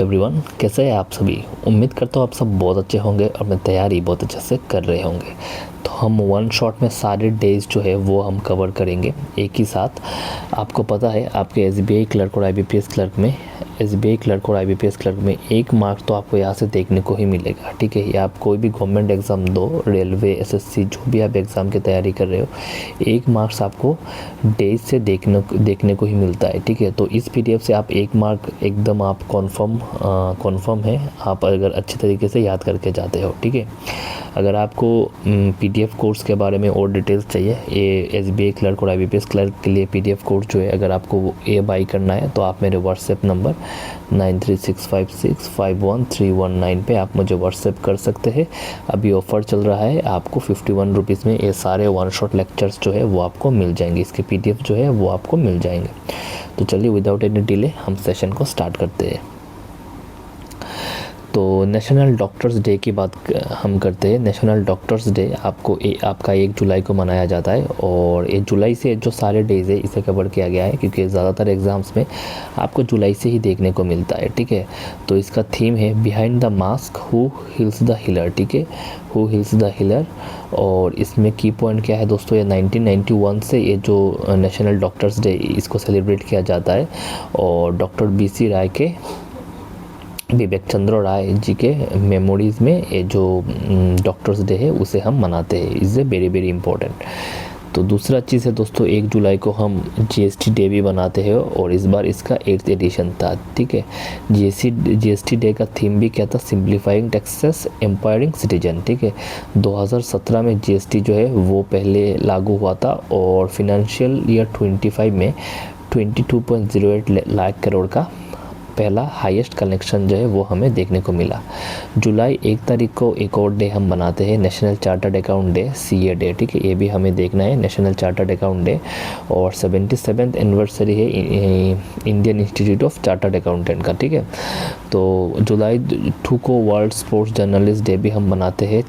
Everyone, कैसे हैं आप सभी। उम्मीद करता हूँ आप सब बहुत अच्छे होंगे और अपनी तैयारी बहुत अच्छे से कर रहे होंगे। तो हम वन शॉट में सारे डेज जो है वो हम कवर करेंगे एक ही साथ। आपको पता है आपके एसबीआई क्लर्क और आईबीपीएस क्लर्क में एक मार्क्स तो आपको यहाँ से देखने को ही मिलेगा। ठीक है, या आप कोई भी गवर्नमेंट एग्ज़ाम दो, रेलवे, एसएससी, जो भी आप एग्ज़ाम की तैयारी कर रहे हो, एक मार्क्स आपको डेज से देखने को ही मिलता है। ठीक है, तो इस पीडीएफ से आप एक मार्क एकदम आप कॉन्फर्म है, आप अगर अच्छे तरीके से याद करके जाते हो। ठीक है, अगर आपको पीडीएफ कोर्स के बारे में और डिटेल्स चाहिए, ये एसबीआई क्लर्क और आईबीपीएस क्लर्क के लिए पीडीएफ कोर्स जो है, अगर आपको ये बाई करना है तो आप मेरे व्हाट्सएप नंबर 9365651319 पे आप मुझे व्हाट्सएप कर सकते हैं। अभी ऑफ़र चल रहा है, आपको 51 रुपीज़ में ये सारे वन शॉट लेक्चर्स जो है वो आपको मिल जाएंगे, इसके पीडीएफ जो है वो आपको मिल जाएंगे। तो चलिए विदाउट एनी डिले हम सेशन को स्टार्ट करते हैं। तो नेशनल डॉक्टर्स डे की बात हम करते हैं। नेशनल डॉक्टर्स डे आपका 1 जुलाई को मनाया जाता है, और 1 जुलाई से जो सारे डेज़ है इसे कवर किया गया है, क्योंकि ज़्यादातर एग्ज़ाम्स में आपको जुलाई से ही देखने को मिलता है। ठीक है, तो इसका थीम है behind the mask who heals the healer. ठीक है, हु हिल्स द हिलर। और इसमें की पॉइंट क्या है दोस्तों, ये 1991 से ये जो नेशनल डॉक्टर्स डे इसको सेलिब्रेट किया जाता है, और डॉक्टर बीसी राय के विवेक चंद्र राय जी के मेमोरीज़ में ये जो डॉक्टर्स डे है उसे हम मनाते हैं। Is a very very important. तो दूसरा चीज़ है दोस्तों, 1 जुलाई को हम जीएसटी डे भी बनाते हैं, और इस बार इसका 8th एडिशन था। ठीक है, जीएसटी डे का थीम भी क्या था, सिंप्लीफाइंग टैक्सेस एम्पावरिंग सिटीजन। ठीक है, 2017 में जीएसटी जो है वो पहले लागू हुआ था, और फिनेंशियल ईयर 25 में 22.08 लाख करोड़ का पहला हाईएस्ट कलेक्शन जो है वो हमें देखने को मिला। जुलाई 1 तारीख को एक और डे हम बनाते हैं, national chartered account day, CA day. ठीक है, ये भी हमें देखना है, नेशनल चार्टर्ड अकाउंट डे। और 77th एनिवर्सरी है Indian institute of chartered accountant का। ठीक है, तो जुलाई 2 को वर्ल्ड स्पोर्ट्स जर्नलिस्ट डे भी हम बनाते हैं।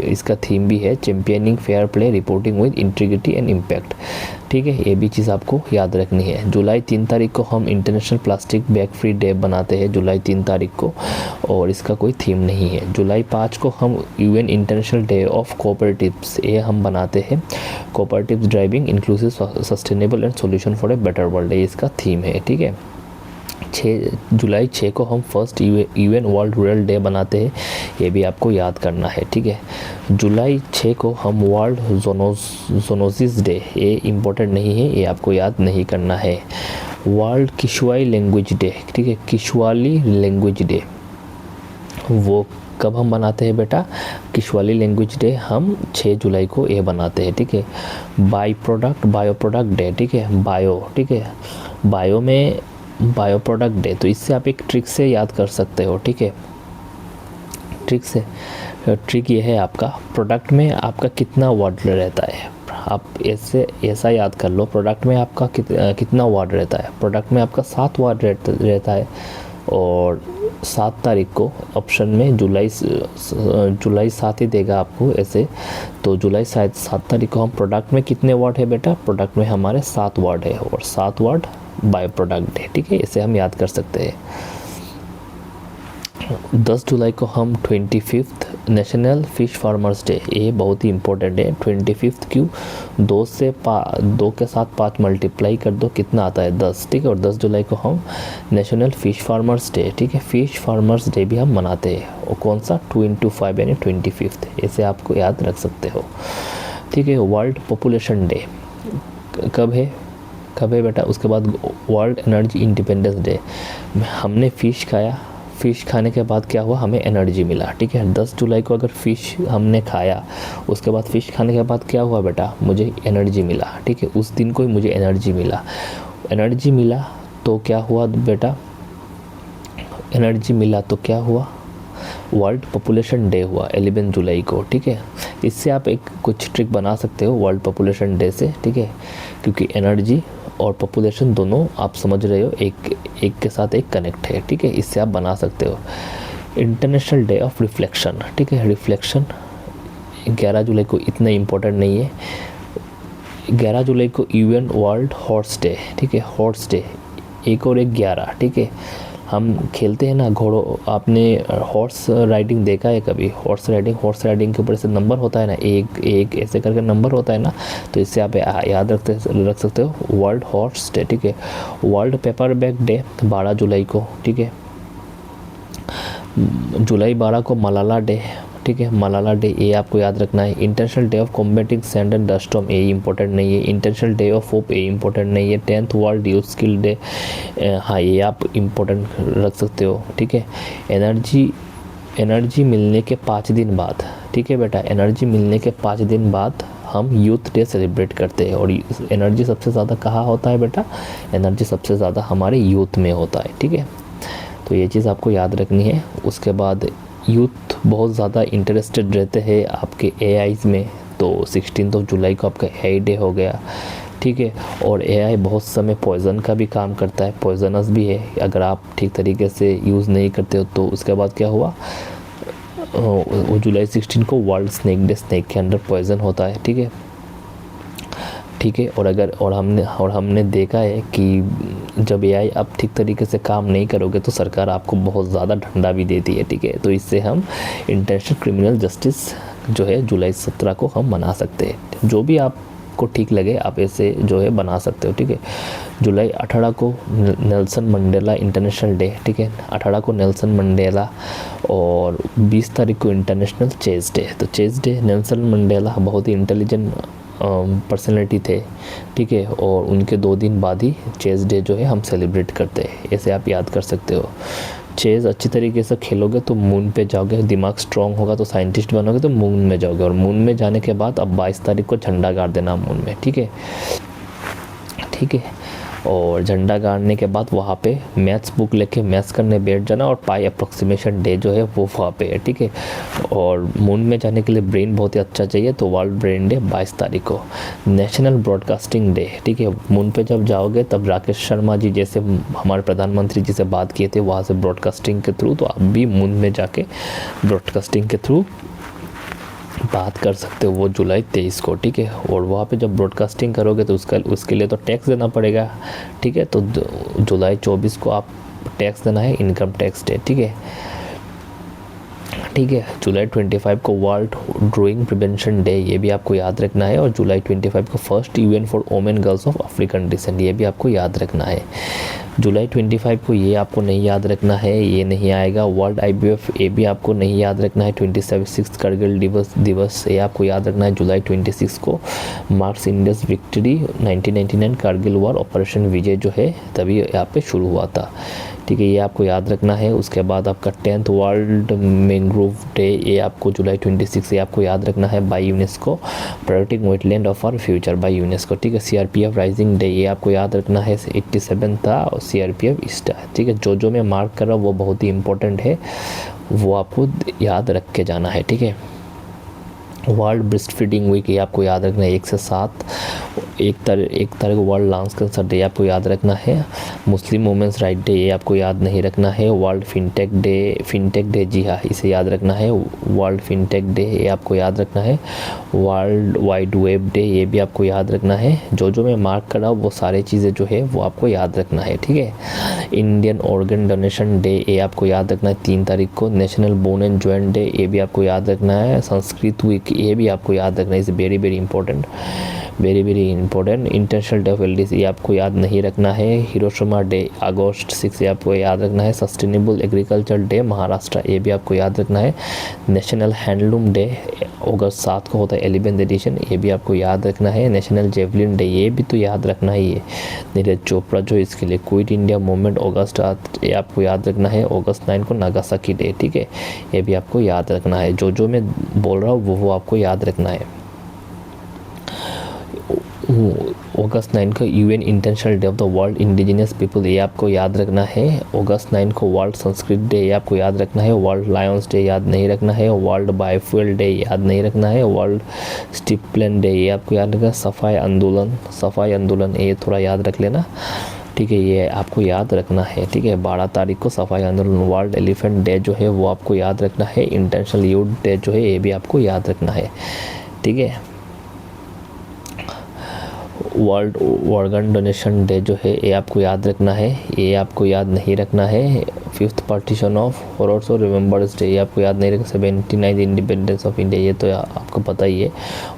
इसका थीम भी है championing fair play, reporting with integrity and impact. ठीक है, ये भी चीज़ आपको याद रखनी है। जुलाई 3 तारीख को हम international plastic bag free day बनाते हैं, जुलाई 3 तारीख को, और इसका कोई थीम नहीं है। जुलाई 5 को हम UN international day of cooperatives ये हम बनाते हैं, cooperatives driving inclusive sustainable and solution for a better world, ये इसका थीम है। ठीक है, जुलाई 6 को हम first UN world rural day बनाते हैं, ये भी आपको याद करना है। ठीक है, जुलाई 6 को हम वर्ल्ड जोनोसिस डे, ये इम्पोर्टेंट नहीं है, ये आपको याद नहीं करना है। World Kiswahili language day. ठीक है, किशवाली लैंग्वेज डे वो कब हम बनाते हैं बेटा, किशवाली लैंग्वेज डे हम 6 जुलाई को ये बनाते हैं। ठीक है, बायो प्रोडक्ट डे। ठीक है, ठीक है, बायो में बायो प्रोडक्ट डे, तो इससे आप एक ट्रिक से याद कर सकते हो। ठीक है, ट्रिक ये है, आपका प्रोडक्ट में आपका कितना वर्ड रहता है, आप ऐसा याद कर लो, प्रोडक्ट में आपका कितना वर्ड रहता है। प्रोडक्ट में आपका 7 वर्ड रहता है, और 7 तारीख को ऑप्शन में जुलाई 7 ही देगा आपको ऐसे। तो जुलाई 7 तारीख को हम प्रोडक्ट में कितने वर्ड है बेटा, प्रोडक्ट में हमारे 7 वर्ड है, और 7 वर्ड बाय प्रोडक्ट है। ठीक है, इसे हम याद कर सकते हैं। 10 जुलाई को हम 25th national fish farmers day, ये बहुत ही इंपॉर्टेंट है। 25th क्यों, 2 के साथ 5 मल्टीप्लाई कर दो, कितना आता है 10। ठीक है, और 10 जुलाई को हम नेशनल फिश फार्मर्स डे, ठीक है, फिश फार्मर्स डे भी हम मनाते हैं, और कौन सा 2 into 5 यानी 25th, इसे आपको याद रख सकते हो। ठीक है, वर्ल्ड पॉपुलेशन डे कब है बेटा, उसके बाद वर्ल्ड एनर्जी इंडिपेंडेंस डे। हमने फ़िश खाया, फ़िश खाने के बाद क्या हुआ, हमें एनर्जी मिला। ठीक है, 10 जुलाई को अगर फ़िश हमने खाया, उसके बाद फ़िश खाने के बाद क्या हुआ बेटा, मुझे एनर्जी मिला। ठीक है, उस दिन को ही मुझे एनर्जी मिला तो क्या हुआ बेटा, क्या हुआ, वर्ल्ड पॉपुलेशन डे हुआ 11 जुलाई को। ठीक है, इससे आप एक कुछ ट्रिक बना सकते हो वर्ल्ड पॉपुलेशन डे से। ठीक है, क्योंकि एनर्जी और पॉपुलेशन दोनों आप समझ रहे हो एक के साथ एक कनेक्ट है। ठीक है, इससे आप बना सकते हो। International day of reflection. ठीक है, रिफ्लेक्शन 11 जुलाई को इतना इम्पोर्टेंट नहीं है। 11 जुलाई को यूएन वर्ल्ड हॉर्स डे। ठीक है, हॉर्स डे 1 और 1 11। ठीक है, हम खेलते हैं ना घोड़ों, आपने हॉर्स राइडिंग देखा है कभी? हॉर्स राइडिंग के ऊपर से नंबर होता है ना, एक ऐसे करके नंबर होता है ना, तो इससे आप याद रख सकते हो वर्ल्ड हॉर्स डे, ठीक है। वर्ल्ड पेपर बैग डे 12 जुलाई को, ठीक है। जुलाई 12 को मलाला डे, ठीक है, मलाला डे, ये आपको याद रखना है। International day of combating sand and dust storm, ये इंपॉर्टेंट नहीं है। इंटरनेशनल डे ऑफ होप, ये इंपॉर्टेंट नहीं है। 10th world youth skill day, हाँ ये आप इंपॉर्टेंट रख सकते हो, ठीक है। एनर्जी मिलने के 5 दिन बाद, ठीक है बेटा, एनर्जी मिलने के 5 दिन बाद हम यूथ डे सेलिब्रेट करते हैं। और एनर्जी सबसे ज़्यादा कहाँ होता है बेटा? एनर्जी सबसे ज़्यादा हमारे यूथ में होता है, ठीक है। तो ये चीज़ आपको याद रखनी है। उसके बाद यूथ बहुत ज़्यादा इंटरेस्टेड रहते हैं आपके एआईज़ में, तो 16 जुलाई को आपका एआई डे हो गया, ठीक है। और एआई बहुत समय पॉइजन का भी काम करता है, पॉइजनस भी है, अगर आप ठीक तरीके से यूज़ नहीं करते हो तो। उसके बाद क्या हुआ, वो जुलाई 16 को वर्ल्ड स्नेक डे, स्नेक के अंदर पॉइजन होता है, ठीक है, ठीक है। और हमने देखा है कि जब एआई आप ठीक तरीके से काम नहीं करोगे तो सरकार आपको बहुत ज़्यादा डंडा भी देती है, ठीक है। तो इससे हम इंटरनेशनल क्रिमिनल जस्टिस जो है जुलाई 17 को हम मना सकते हैं। जो भी आपको ठीक लगे आप ऐसे जो है बना सकते हो, ठीक है। जुलाई 18 को नेल्सन मंडेला इंटरनेशनल डे, ठीक है, 18 को नेल्सन मंडेला। और 20 तारीख को इंटरनेशनल चेस डे। तो चेस डे, नेल्सन मंडेला बहुत ही इंटेलिजेंट पर्सनैलिटी थे, ठीक है, और उनके 2 दिन बाद ही चेस डे जो है हम सेलिब्रेट करते हैं। ऐसे आप याद कर सकते हो। चेस अच्छी तरीके से खेलोगे तो मून पे जाओगे, दिमाग स्ट्रांग होगा तो साइंटिस्ट बनोगे तो मून में जाओगे, और मून में जाने के बाद अब 22 तारीख को झंडा गाड़ देना मून में, ठीक है, ठीक है। और झंडा गाड़ने के बाद वहाँ पे मैथ्स बुक लेके मैथ्स करने बैठ जाना, और पाई अप्रोक्सीमेशन डे जो है वो वहाँ पे है, ठीक है। और मून में जाने के लिए ब्रेन बहुत ही अच्छा चाहिए, तो वर्ल्ड ब्रेन डे 22 तारीख को। नेशनल ब्रॉडकास्टिंग डे, ठीक है, मून पे जब जाओगे तब राकेश शर्मा जी जैसे हमारे प्रधानमंत्री जी से बात किए थे वहाँ से ब्रॉडकास्टिंग के थ्रू, तो आप भी मून में जाके ब्रॉडकास्टिंग के थ्रू बात कर सकते हो, वो जुलाई 23 को, ठीक है। और वहाँ पे जब ब्रॉडकास्टिंग करोगे तो उसके लिए तो टैक्स देना पड़ेगा, ठीक है। तो जुलाई 24 को आप टैक्स देना है, इनकम टैक्स डे, ठीक है, ठीक है। जुलाई 25 को वर्ल्ड ड्राइंग प्रिवेंशन डे, ये भी आपको याद रखना है। और जुलाई 25 को first UN for women girls of African descent, ये भी आपको याद रखना है। जुलाई 25 को ये आपको नहीं याद रखना है, ये नहीं आएगा। वर्ल्ड आईबीएफ, ये भी आपको नहीं याद रखना है। 26 करगिल दिवस, ये आपको याद रखना है। जुलाई 26 को marks India's victory 1999 Kargil war operation Vijay जो है तभी यहाँ पे शुरू हुआ था, ठीक है, ये आपको याद रखना है। उसके बाद आपका 10th वर्ल्ड मैंग्रोव डे, ये आपको जुलाई 26 ये आपको याद रखना है, by UNESCO, protecting wetland of our future by UNESCO, ठीक है। सीआरपीएफ राइजिंग डे, ये आपको याद रखना है, 87 था, और सीआरपीएफ स्टार, ठीक है। जो मैं मार्क कर रहा हूँ वो बहुत ही इंपॉर्टेंट है, वो आपको याद रख के जाना है, ठीक है। वर्ल्ड ब्रेस्ट फीडिंग वीक, ये आपको याद रखना है, 1 से 7। एक तारीख को वर्ल्ड लंग्स कैंसर डे आपको याद रखना है। मुस्लिम वुमेंस राइट डे, ये आपको याद नहीं रखना है। वर्ल्ड फिनटेक डे, जी हाँ, इसे याद रखना है। वर्ल्ड फिनटेक डे, ये आपको याद रखना है। वर्ल्ड वाइड वेब डे, ये भी आपको याद रखना है। जो मैं मार्क कर रहा हूँ वो सारी चीज़ें जो है वो आपको याद रखना है, ठीक है। इंडियन ऑर्गन डोनेशन डे, ये आपको याद रखना है 3 तारीख को। National bone and joint day, ये भी आपको याद रखना है। संस्कृत वीक, ये भी आपको याद रखना है, is very very important, very very important. International day of elders, ये आपको याद नहीं रखना है। हिरोशिमा डे अगस्त 6, ये आपको याद रखना है। सस्टेनेबल एग्रीकल्चर डे महाराष्ट्र, ये भी आपको याद रखना है। नेशनल हैंडलूम डे अगस्त 7 को होता है, 11th एडिशन, ये भी आपको याद रखना है। नेशनल जेवलिन डे, ये भी तो याद रखना ही है, नीरज चोपड़ा जो इसके लिए। क्विट इंडिया मूवमेंट अगस्त 8, ये आपको याद रखना है। अगस्त 9 को नागासाकी डे, ठीक है, ये भी आपको याद रखना है। जो मैं बोल रहा हूँ वो आपको याद रखना है। अगस्त 9 को UN international day of the world indigenous people, ये आपको याद रखना है। अगस्त 9 को वर्ल्ड संस्कृत डे, ये आपको याद रखना है। वर्ल्ड लायंस डे याद नहीं रखना है। वर्ल्ड बायोफ्यूल डे याद नहीं रखना है। वर्ल्ड स्टिपलन डे, ये आपको याद रखना है। सफाई आंदोलन, ये थोड़ा याद रख लेना, ठीक है, ये आपको याद रखना है, ठीक है। 12 तारीख को सफाई आंदोलन। वर्ल्ड एलिफेंट डे जो है वो आपको याद रखना है। इंटरनेशनल यूथ डे जो है ये भी आपको याद रखना है, ठीक है। वर्ल्ड ऑर्गन डोनेशन डे जो है ये आपको याद रखना है, ये आपको याद नहीं रखना है। 5th पार्टीशन ऑफ और ऑल्सो रिमेंबर्स डे, ये आपको याद नहीं रखना। 79 इंडिपेंडेंस ऑफ इंडिया, ये तो आपको पता ही है।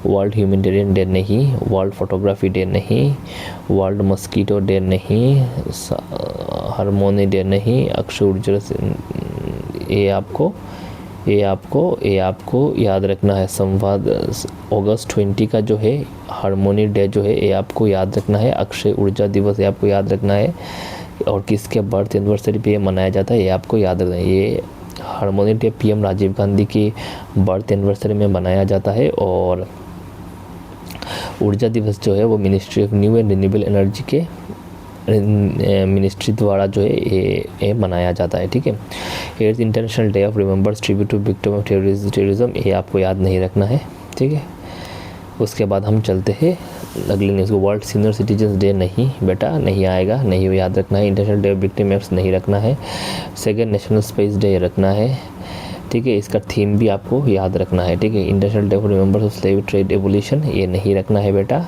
वर्ल्ड ह्यूमैनिटेरियन डे नहीं, वर्ल्ड फोटोग्राफी डे नहीं, वर्ल्ड मस्कीटो डे नहीं, हारमोनी डे नहीं, अक्षय ऊर्जा, ये आपको याद रखना है। संवाद अगस्त 20 का जो है हारमोनी डे जो है ये आपको याद रखना है। अक्षय ऊर्जा दिवस ये आपको याद रखना है। और किसके बर्थ एनिवर्सरी पे ये मनाया जाता है ये आपको याद रखना है। ये harmony day PM Rajiv Gandhi की बर्थ एनिवर्सरी में मनाया जाता है। और ऊर्जा दिवस जो है वो ministry of new and renewable energy के मिनिस्ट्री द्वारा जो है ये मनाया जाता है, ठीक है। 8th international day of remembers tribute to victim of terrorism, ये आपको याद नहीं रखना है, ठीक है। उसके बाद हम चलते हैं अगले न्यूज़ को। वर्ल्ड सीनियर सिटीजन्स डे नहीं बेटा, नहीं आएगा, नहीं याद रखना है। इंटरनेशनल डे ऑफ विक्टिम्स नहीं रखना है। 2nd नेशनल स्पेस डे रखना है, ठीक है। इसका थीम भी आपको याद रखना है, ठीक है। International day for remembers of slave trade evolution, ये नहीं रखना है बेटा।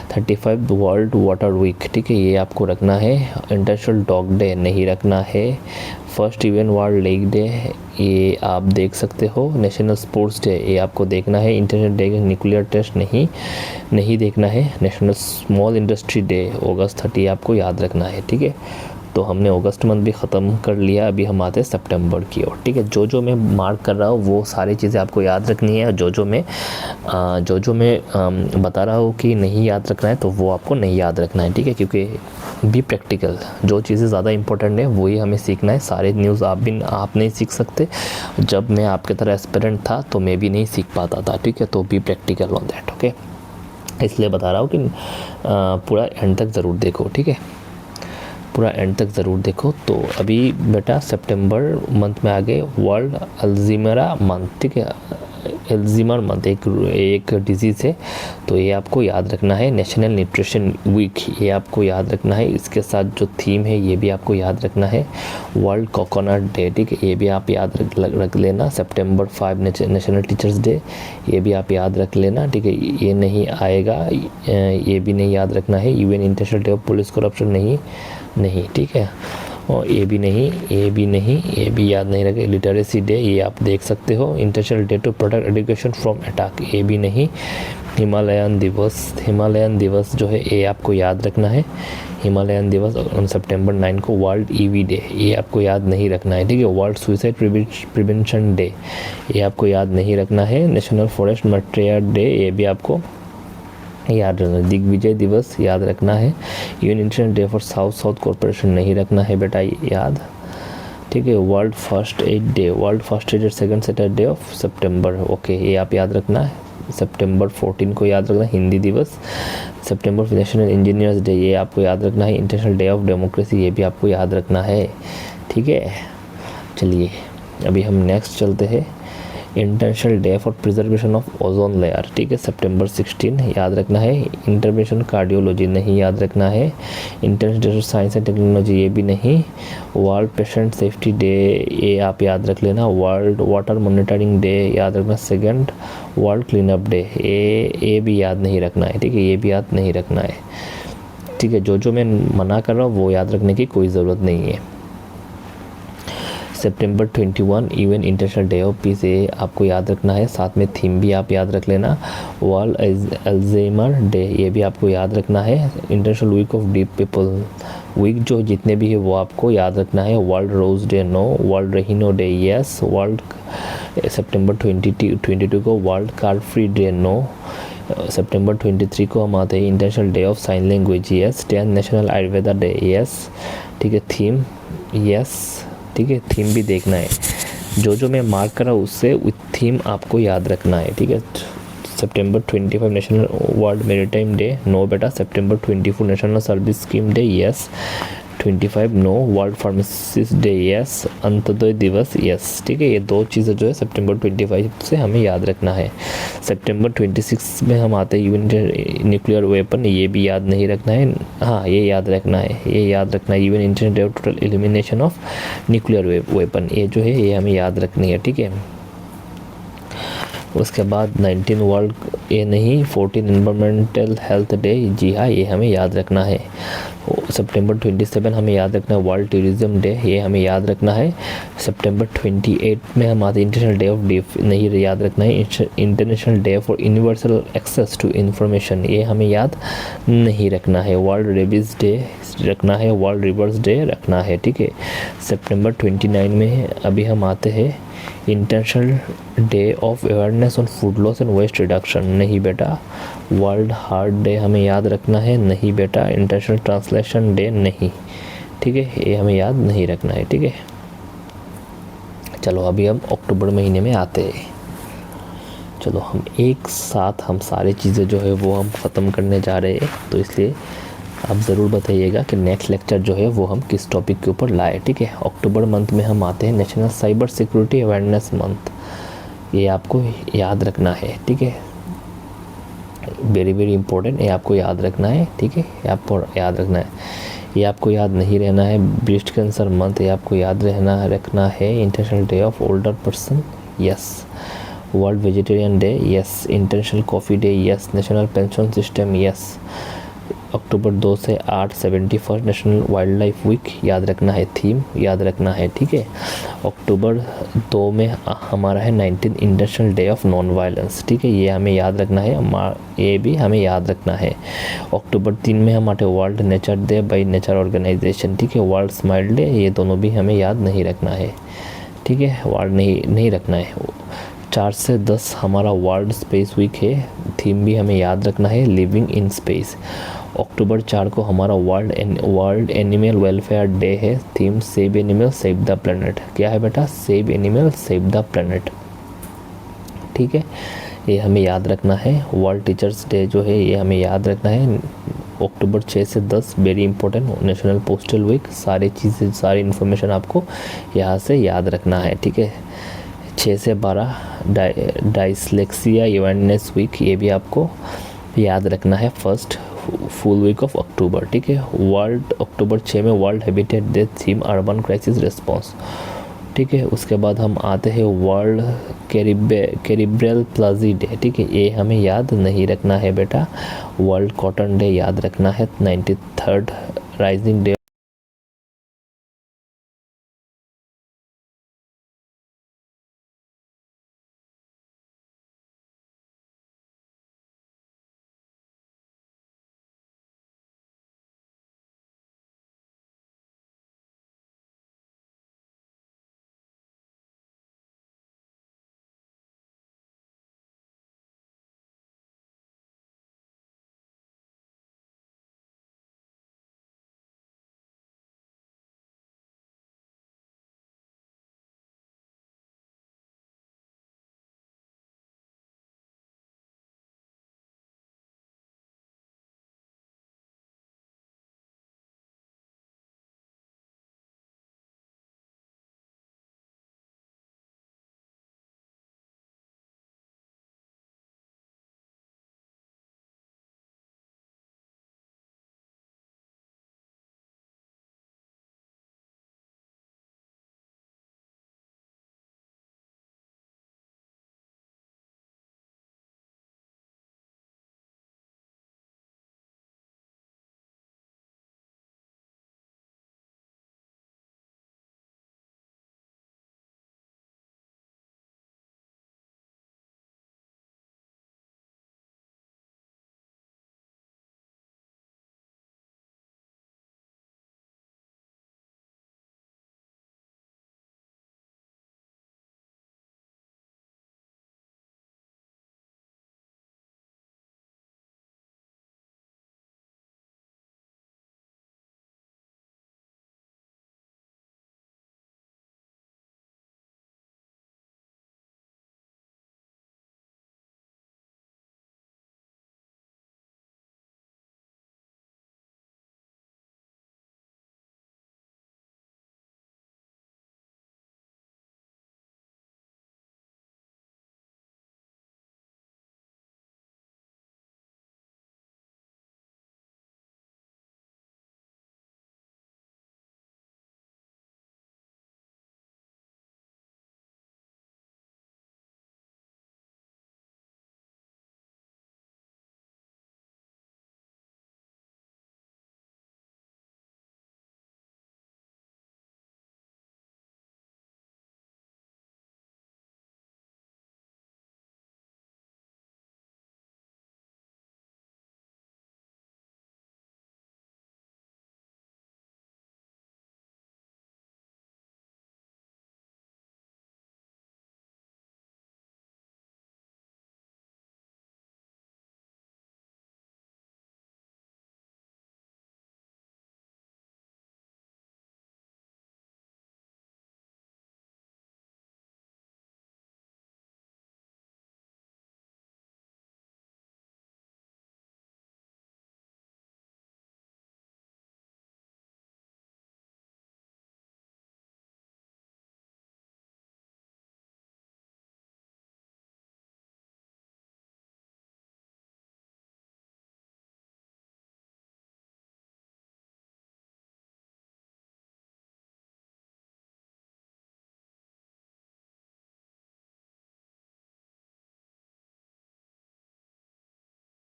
35 वर्ल्ड वाटर वीक, ठीक है, ये आपको रखना है। इंटरनेशनल डॉग डे नहीं रखना है। 1st UN world leg day, ये आप देख सकते हो। नेशनल स्पोर्ट्स डे, ये आपको देखना है। इंटरनेशनल डे न्यूक्लियर टेस्ट नहीं देखना है। नेशनल स्मॉल इंडस्ट्री डे अगस्त 30 आपको याद रखना है, ठीक है। तो हमने अगस्त मंथ भी ख़त्म कर लिया, अभी हम आते हैं सितंबर की ओर, ठीक है। जो मैं मार्क कर रहा हूँ वो सारी चीज़ें आपको याद रखनी है। जो मैं बता रहा हूँ कि नहीं याद रखना है तो वो आपको नहीं याद रखना है, ठीक है। क्योंकि बी प्रैक्टिकल, जो चीज़ें ज़्यादा इंपॉर्टेंट है वही हमें सीखना है। सारे न्यूज़ आप नहीं सीख सकते। जब मैं आपके तरह एस्पिरेंट था तो मैं भी नहीं सीख पाता था, ठीक है। तो be practical on that, okay. इसलिए बता रहा हूँ कि पूरा एंड तक ज़रूर देखो, ठीक है, पूरा एंड तक ज़रूर देखो। तो अभी बेटा सितंबर मंथ में आ गए वर्ल्ड अल्जीमर मंथ, ठीक है। अल्जीमर मंथ एक डिजीज़ है, तो ये आपको याद रखना है। नेशनल न्यूट्रिशन वीक, ये आपको याद रखना है। इसके साथ जो थीम है ये भी आपको याद रखना है। वर्ल्ड कोकोनट डे, ठीक है, ये भी आप याद रख लेना। सितंबर 5 नेशनल टीचर्स डे, ये भी आप याद रख लेना, ठीक है। ये नहीं आएगा, ये भी नहीं याद रखना है। UN international day of police corruption नहीं, ठीक है। और ये भी नहीं याद नहीं रखे। लिटरेसी डे, ये आप देख सकते हो। International day to protect education from attack, ये भी नहीं। हिमालयन दिवस जो है ये आपको याद रखना है। हिमालयन दिवस ऑन सितंबर 9 को। वर्ल्ड EV डे, ये आपको याद नहीं रखना है, ठीक है। वर्ल्ड सुसाइड प्रिवेंशन डे, ये आपको याद नहीं रखना है। नेशनल फॉरेस्ट मटेरियल डे, ये भी आपको याद रखना। दिग्विजय दिवस याद रखना है। UN international day for south corporation नहीं रखना है बेटा याद, ठीक है। World first aid day, 2nd Saturday of September, okay, ये आप याद रखना है। सितंबर 14 को याद रखना है। हिंदी दिवस। सितंबर नेशनल इंजीनियर्स डे, ये आपको याद रखना है। इंटरनेशनल डे ऑफ डेमोक्रेसी, ये भी आपको याद रखना है, ठीक है। चलिए अभी हम नेक्स्ट चलते हैं। International day for preservation of ozone layer, ठीक है, सितंबर 16 याद रखना है। इंटरवेंशन कार्डियोलॉजी नहीं याद रखना है। International day for science and technology, ये भी नहीं। वर्ल्ड पेशेंट सेफ्टी डे, ये आप याद रख लेना। वर्ल्ड वाटर मॉनिटरिंग डे याद रखना। 2nd world clean up day, ये भी याद नहीं रखना है, ठीक है, ये भी याद नहीं रखना है, ठीक है। जो मैं मना कर रहा हूँ वो याद रखने की कोई ज़रूरत नहीं है। सितंबर 21 UN international day of peace, ये आपको याद रखना है। साथ में थीम भी आप याद रख लेना। वर्ल्ड अल्जाइमर डे, ये भी आपको याद रखना है। International week of deaf people week, जो जितने भी है वो आपको याद रखना है। World rose day no. World rhino day yes. World सितंबर 22 को world car free day no. सितंबर 23 को हम आते हैं international day of sign language yes. 10 national Ayurveda day yes, ठीक है। थीम यस, ठीक है, थीम भी देखना है। जो मैं मार्क कर रहा हूँ उससे थीम आपको याद रखना है, ठीक है। सितंबर 25 national world maritime day no बेटा। सितंबर 24 national service scheme day yes. 25 no. World pharmacist day yes. Antyodaya Diwas yes, ठीक है। ये दो चीज़ें जो है सितंबर 25 से हमें याद रखना है। सितंबर 26 में हम आते हैं यूएन न्यूक्लियर वेपन, ये भी याद नहीं रखना है। हाँ, ये याद रखना है, UN international day of total elimination of nuclear weapon, ये जो है ये हमें याद रखनी है, ठीक है। उसके बाद 19 वर्ल्ड, ये नहीं 14 इन्वायरमेंटल हेल्थ डे, जी हाँ ये हमें याद रखना है। सितंबर 27 हमें याद रखना है वर्ल्ड टूरिज्म डे, ये हमें याद रखना है। सितंबर 28 में हम आते इंटरनेशनल डे ऑफ डीफ, नहीं याद रखना है। International day for universal access to information, ये हमें याद नहीं रखना है। वर्ल्ड रेबीज डे रखना है, वर्ल्ड रिवर्स डे रखना है, ठीक है। सितंबर 29 में अभी हम आते हैं international day of awareness on food loss and waste reduction, नहीं बेटा। वर्ल्ड हार्ट डे हमें याद रखना है, नहीं बेटा। इंटरनेशनल ट्रांसलेशन डे नहीं, ठीक है, ये हमें याद नहीं रखना है, ठीक है। चलो अभी हम अक्टूबर महीने में आते हैं। चलो हम एक साथ हम सारी चीज़ें जो है वो हम ख़त्म करने जा रहे हैं, तो इसलिए आप ज़रूर बताइएगा कि नेक्स्ट लेक्चर जो है वो हम किस टॉपिक के ऊपर लाए, ठीक है। अक्टूबर मंथ में हम आते हैं national cyber security awareness month, ये आपको याद रखना है, ठीक है। वेरी वेरी इंपॉर्टेंट, ये आपको याद रखना है, ठीक है, ये आपको याद रखना है। ये आपको याद नहीं रहना है ब्रेस्ट कैंसर मंथ, ये आपको याद रखना है। International day of older person, yes. World vegetarian day, yes. International coffee day, yes. National pension system, yes. अक्टूबर 2 से 8 71 नेशनल वाइल्ड लाइफ वीक याद रखना है, थीम याद रखना है, ठीक है। अक्टूबर 2 में हमारा है 19 international day of non violence, ठीक है, ये हमें याद रखना है, ये भी हमें याद रखना है। अक्टूबर 3 में हमारे world nature day by nature organization, ठीक है। वर्ल्ड स्माइल डे, ये दोनों भी हमें याद नहीं रखना है, ठीक है, वर्ल्ड नहीं रखना है। 4 से 10 हमारा वर्ल्ड स्पेस वीक है, थीम भी हमें याद रखना है, लिविंग इन स्पेस। अक्टूबर 4 को हमारा वर्ल्ड एनिमल वेलफेयर डे है, theme save animal save the planet, क्या है बेटा, save animal save the planet, ठीक है, ये हमें याद रखना है। वर्ल्ड टीचर्स डे जो है ये हमें याद रखना है। अक्टूबर 6 से 10 very important national postal week, सारी चीज़ें सारी इन्फॉर्मेशन आपको यहाँ से याद रखना है, ठीक है। 6 से 12 डायस्लेक्सिया अवेयरनेस वीक, ये भी आपको याद रखना है, first full week of October, ठीक है। वर्ल्ड अक्टूबर 6 में world habitat day, theme urban crisis response, ठीक है। उसके बाद हम आते हैं वर्ल्ड कैरिब्रल प्लाजी डे, ठीक है, ये हमें याद नहीं रखना है बेटा। वर्ल्ड कॉटन डे याद रखना है, 93rd राइजिंग डे